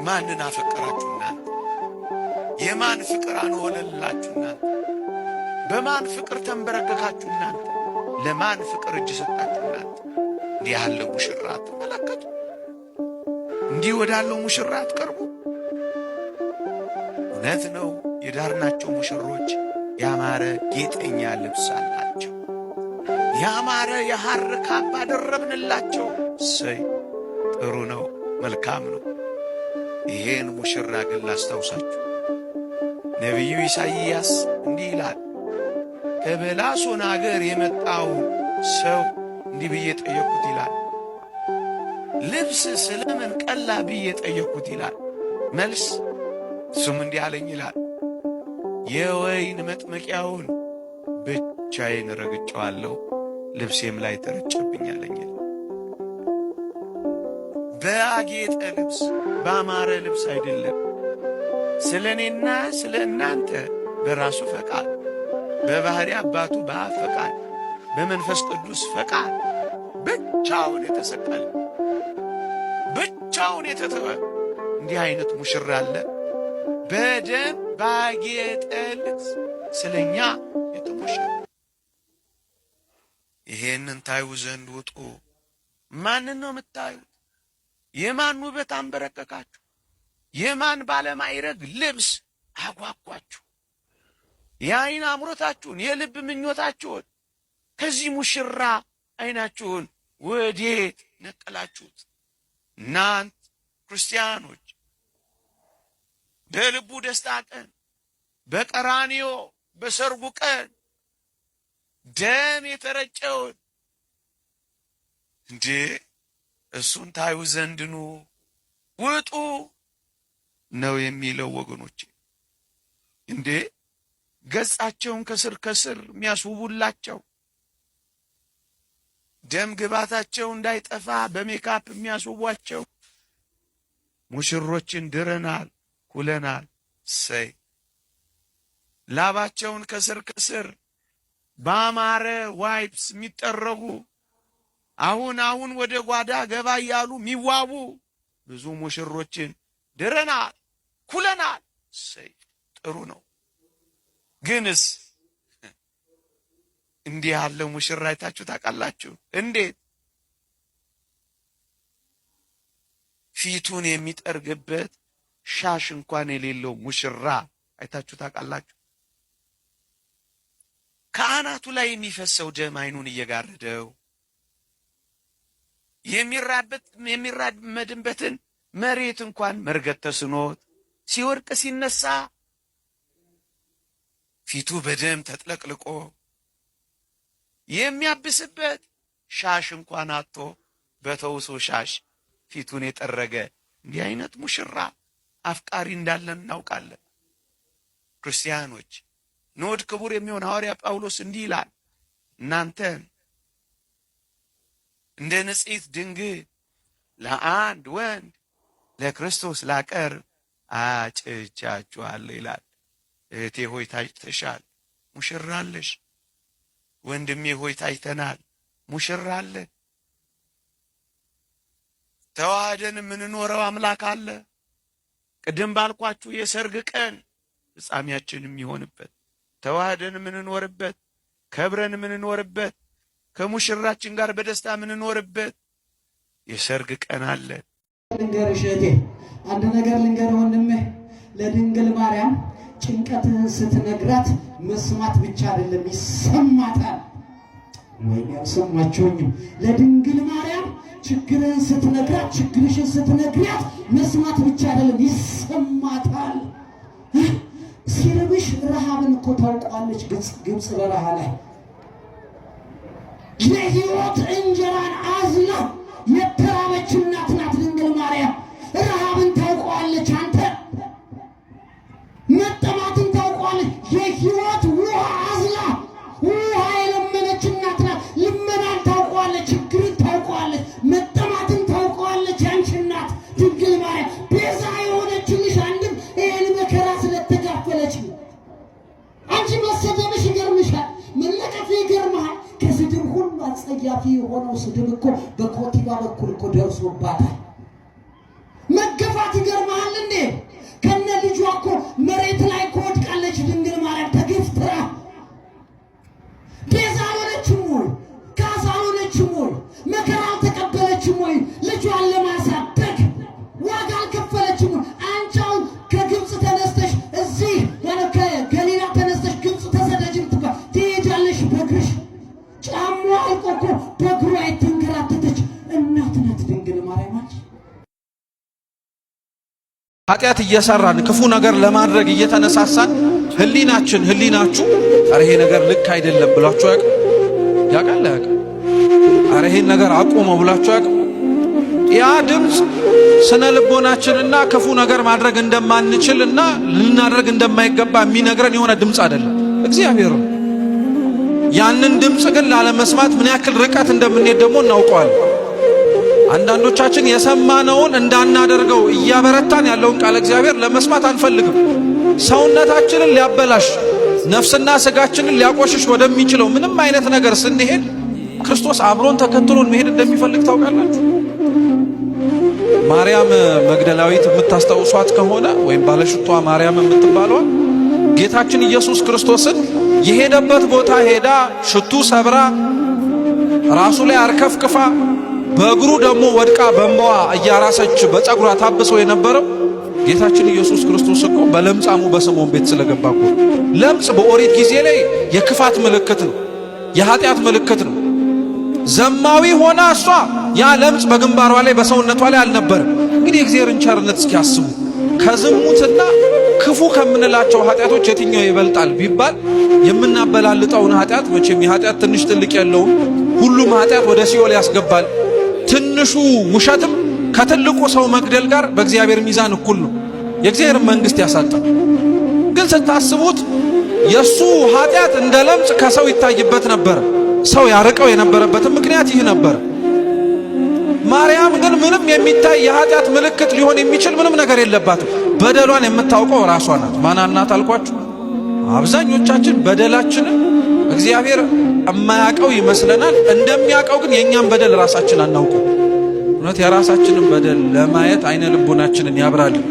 ማንን አፈቀራችሁና? የማን ፍቅር አንወለላችሁና? በማን ፍቅር ተንበረከካችሁና? ለማን ፍቅር እጅ ሰጣችሁና? እንዲህ ያለው ሙሽራ ተመለከቱ። እንዲህ ወዳለው ሙሽራ አትቀርቡ። እውነት ነው፣ የዳርናቸው ሙሽሮች ያማረ ጌጠኛ ልብስ አላቸው። ያማረ የሐር ካባ ደረብንላቸው። እሰይ ጥሩ ነው፣ መልካም ነው። ይሄን ሙሽራ ግን ላስታውሳችሁ፣ ነቢዩ ኢሳይያስ እንዲህ ይላል፣ ከበላሶን አገር የመጣው ሰው እንዲህ ብዬ ጠየቅኩት ይላል፣ ልብስ ስለምን ቀላ ብዬ ጠየቅኩት ይላል። መልስ እሱም እንዲህ አለኝ ይላል፣ የወይን መጥመቂያውን ብቻዬን ረግጬዋለሁ፣ ልብሴም ላይ ተረጨብኛለኝ። በአጌጠ ልብስ ባማረ ልብስ አይደለም፣ ስለ እኔና ስለ እናንተ በራሱ ፈቃድ፣ በባሕሪ አባቱ በአብ ፈቃድ፣ በመንፈስ ቅዱስ ፈቃድ ብቻውን የተሰቀለ ብቻውን የተተወ እንዲህ አይነት ሙሽራ አለ። በደም ባጌጠ ልብስ ስለኛ የተሞሸረ። ይሄንን ታዩ ዘንድ ውጡ። ማንን ነው የምታዩት? የማን ውበት አንበረከካችሁ? የማን ባለማይረግ ልብስ አጓጓችሁ? የአይን አምሮታችሁን፣ የልብ ምኞታችሁን ከዚህ ሙሽራ አይናችሁን ወዴት ነቀላችሁት? እናንት ክርስቲያኖች በልቡ ደስታ ቀን፣ በቀራንዮ በሰርጉ ቀን ደም የተረጨውን እንዴ እሱን ታዩ ዘንድ ኑ ውጡ ነው የሚለው ወገኖቼ። እንዴ ገጻቸውን ከስር ከስር የሚያስውቡላቸው፣ ደም ግባታቸው እንዳይጠፋ በሜካፕ የሚያስውቧቸው ሙሽሮችን ድረናል፣ ኩለናል። ሰይ ላባቸውን ከስር ከስር ባማረ ዋይፕስ የሚጠረጉ አሁን ወደ ጓዳ ገባ እያሉ የሚዋቡ ብዙ ሙሽሮችን ድረናል፣ ኩለናል። ሰይ ጥሩ ነው። ግንስ እንዲህ ያለው ሙሽራ አይታችሁ ታውቃላችሁ? እንዴት ፊቱን የሚጠርግበት ሻሽ እንኳን የሌለው ሙሽራ አይታችሁ ታውቃላችሁ? ከአናቱ ላይ የሚፈሰው ደም አይኑን እየጋረደው የሚራመድበትን መሬት እንኳን መርገጥ ተስኖት ሲወድቅ ሲነሳ ፊቱ በደም ተጥለቅልቆ የሚያብስበት ሻሽ እንኳን አጥቶ በተውሶ ሻሽ ፊቱን የጠረገ እንዲህ አይነት ሙሽራ አፍቃሪ እንዳለን እናውቃለን። ክርስቲያኖች ንዑድ ክቡር የሚሆን ሐዋርያ ጳውሎስ እንዲህ ይላል፣ እናንተን እንደ ንጽሕት ድንግል ለአንድ ወንድ ለክርስቶስ ላቀርብ አጭቻችኋለሁ ይላል። እህቴ ሆይ ታጭተሻል፣ ሙሽራ አለሽ። ወንድሜ ሆይ ታጭተናል፣ ሙሽራ አለ። ተዋህደን የምንኖረው አምላክ አለ። ቅድም ባልኳችሁ የሰርግ ቀን ፍጻሜያችን የሚሆንበት፣ ተዋህደን የምንኖርበት፣ ከብረን የምንኖርበት፣ ከሙሽራችን ጋር በደስታ የምንኖርበት የሰርግ ቀን አለ። ልንገርሽ እህቴ፣ አንድ ነገር ልንገር ወንድሜ። ለድንግል ማርያም ጭንቀትህን ስትነግራት መስማት ብቻ አይደለም ይሰማታል። ወይኔ አልሰማችሁኝም? ለድንግል ማርያም ችግርህን ስትነግራት፣ ችግርሽን ስትነግሪያት መስማት ብቻ አይደለም ይሰማታል። ሲርብሽ ረሃብን እኮ ታውቋለች። ግብፅ በረሃ ላይ የሕይወት እንጀራን አዝላ የተራበች እናት ናት ድንግል ማርያም። ረሃብን ታውቋለች። አንተ መጠማትን ታውቋለች። የሕይወት ውሃ አዝላ ውሃ የለመነች እናት ናት። ልመናን ታውቋለች። ችግርን ታውቋለች። መጠማትን ታውቋለች። ያንቺ እናት ድንግል ማርያም ቤዛ የሆነችልሽ አንድም ይህን መከራ ስለተጋፈለች ነው። አንቺ መሰደብሽ ይገርምሻል፣ መለቀፍ ይገርምሃል። ከስድብ ሁሉ አጸያፊ የሆነው ስድብ እኮ በኮቲባ በኩል እኮ ደርሶባታል። መገፋት ይገርምሃል። ኃጢአት እየሰራን ክፉ ነገር ለማድረግ እየተነሳሳን ህሊናችሁ አረ ይሄ ነገር ልክ አይደለም ብላችሁ ያውቃል። አረ ይሄን ነገር አቁመው ብላችሁ ያውቃል። ያ ድምፅ ስነ ልቦናችንና ክፉ ነገር ማድረግ እንደማንችልና ልናደርግ እንደማይገባ የሚነግረን የሆነ ድምፅ አይደለም፣ እግዚአብሔር ነው። ያንን ድምፅ ግን ላለመስማት ምን ያክል ርቀት እንደምንሄድ ደግሞ እናውቀዋለን። አንዳንዶቻችን የሰማነውን እንዳናደርገው እያበረታን ያለውን ቃል እግዚአብሔር ለመስማት አንፈልግም። ሰውነታችንን ሊያበላሽ ነፍስና ስጋችንን ሊያቆሽሽ ወደሚችለው ምንም አይነት ነገር ስንሄድ ክርስቶስ አብሮን ተከትሎን መሄድ እንደሚፈልግ ታውቃላችሁ። ማርያም መግደላዊት የምታስታውሷት ከሆነ ወይም ባለሽቷ ማርያም የምትባለዋ ጌታችን ኢየሱስ ክርስቶስን የሄደበት ቦታ ሄዳ ሽቱ ሰብራ ራሱ ላይ አርከፍክፋ በእግሩ ደግሞ ወድቃ በእንባዋ እያራሰች በፀጉሯ ታብሶ የነበረው ጌታችን ኢየሱስ ክርስቶስ እኮ በለምጻሙ በስምዖን ቤት ስለገባ እኮ። ለምጽ በኦሪት ጊዜ ላይ የክፋት ምልክት ነው፣ የኃጢአት ምልክት ነው። ዘማዊ ሆና እሷ ያ ለምጽ በግንባሯ ላይ በሰውነቷ ላይ አልነበረም። እንግዲህ የእግዚአብሔርን ቸርነት እስኪያስቡ ከዝሙትና ክፉ ከምንላቸው ኃጢአቶች የትኛው ይበልጣል ቢባል የምናበላልጠውን ኃጢአት መቼም የኃጢአት ትንሽ ትልቅ የለውም። ሁሉም ኃጢአት ወደ ሲኦል ያስገባል። ትንሹ ውሸትም ከትልቁ ሰው መግደል ጋር በእግዚአብሔር ሚዛን እኩል ነው፣ የእግዚአብሔር መንግስት ያሳጣል። ግን ስታስቡት የሱ ኃጢአት እንደ ለምጽ ከሰው ይታይበት ነበር። ሰው ያርቀው የነበረበትም ምክንያት ይህ ነበር። ማርያም ግን ምንም የሚታይ የኃጢአት ምልክት ሊሆን የሚችል ምንም ነገር የለባትም። በደሏን የምታውቀው ራሷ ናት። ማናናት አልኳችሁ? አብዛኞቻችን በደላችንን እግዚአብሔር የማያውቀው ይመስለናል። እንደሚያውቀው ግን የእኛም በደል ራሳችን አናውቀው። እውነት የራሳችንን በደል ለማየት አይነ ልቦናችንን ያብራልን።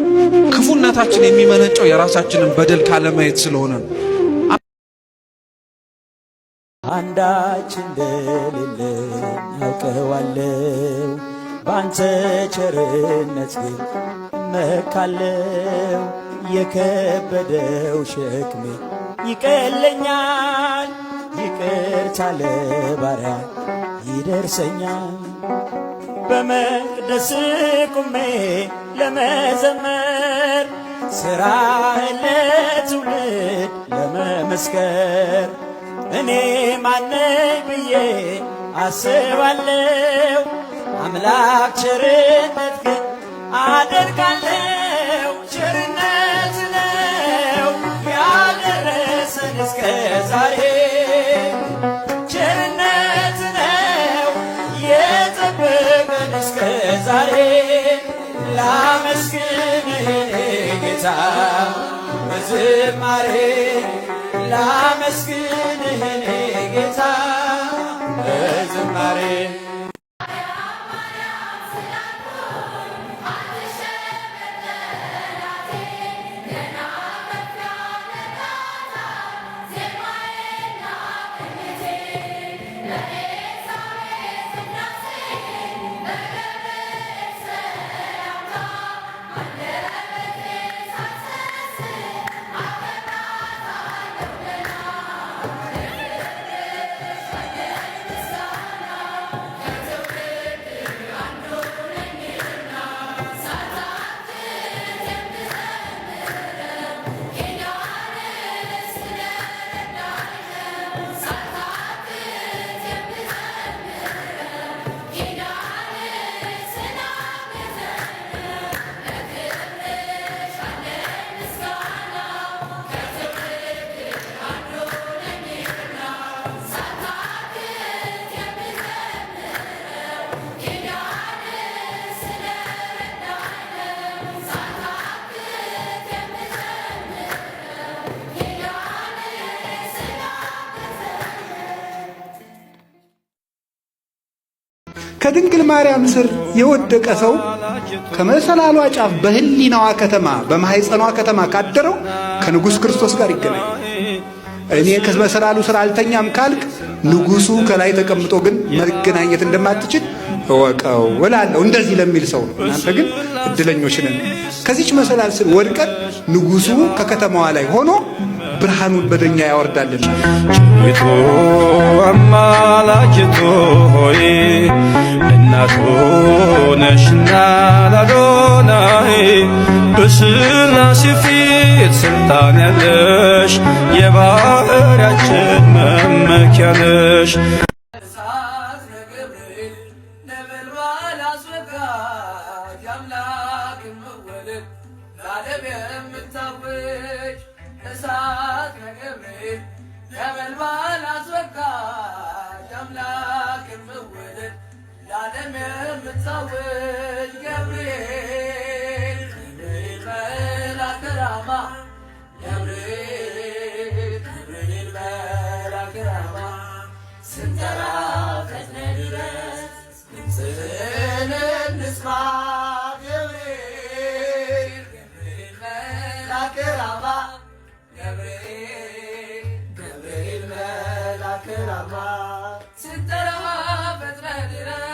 ክፉነታችን የሚመነጨው የራሳችንን በደል ካለማየት ስለሆነ ነው። አንዳች እንደሌለኝ አውቀዋለሁ፣ ባንተ ቸርነት ግን እመካለሁ። የከበደው ሸክሜ ይቀለኛል፣ ይቅርታ ለባሪያ ይደርሰኛል። በመቅደስ ቁሜ ለመዘመር ሥራህን ለትውልድ ለመመስከር እኔ ማነኝ ብዬ አስባለሁ። አምላክ ቸርነት ግን አደርጋለሁ። ቸርነት ነው ያደረሰን እስከ ዛሬ፣ ቸርነት ነው የጠበቀን እስከ ዛሬ። ላመስግንህ ጌታ በዝማሬ፣ ላመስግንህ ጌታ በዝማሬ። ከድንግል ማርያም ስር የወደቀ ሰው ከመሰላሏ ጫፍ በህሊናዋ ከተማ በማህፀኗ ከተማ ካደረው ከንጉሥ ክርስቶስ ጋር ይገናኝ። እኔ ከመሰላሉ ስር አልተኛም ካልክ ንጉሡ ከላይ ተቀምጦ ግን መገናኘት እንደማትችል እወቀው እላለሁ። እንደዚህ ለሚል ሰው ነው። እናንተ ግን እድለኞች ነን። ከዚች መሰላል ስር ወድቀን ንጉሡ ከከተማዋ ላይ ሆኖ ብርሃኑን በደኛ ያወርዳልና። ጭዊቶ አማላጅቶ ሆይ እናቱ ነሽና ላዶናይ በስላሴ ፊት ስልጣን ያለሽ የባህርያችን መመኪያ ነሽ። እሳት ነገብርኤል ነበልባል አስወጋጅ የአምላክን መወለድ ለዓለም የምታውጅ እሳት ነገብርኤል ነበልባል አስወጋጅ የአምላክን መወለድ ለዓለም የምታውጅ ገብርኤል መልአከ ራማ ገብርኤል መልአከ ራማ ስንጠራ ፈጥነህ ድረስ ድምፅህን እንስማ ገብርኤል መልአከ ራማ ገብርኤል መልአከ ራማ ስንጠራ ፈጥነህ ድረስ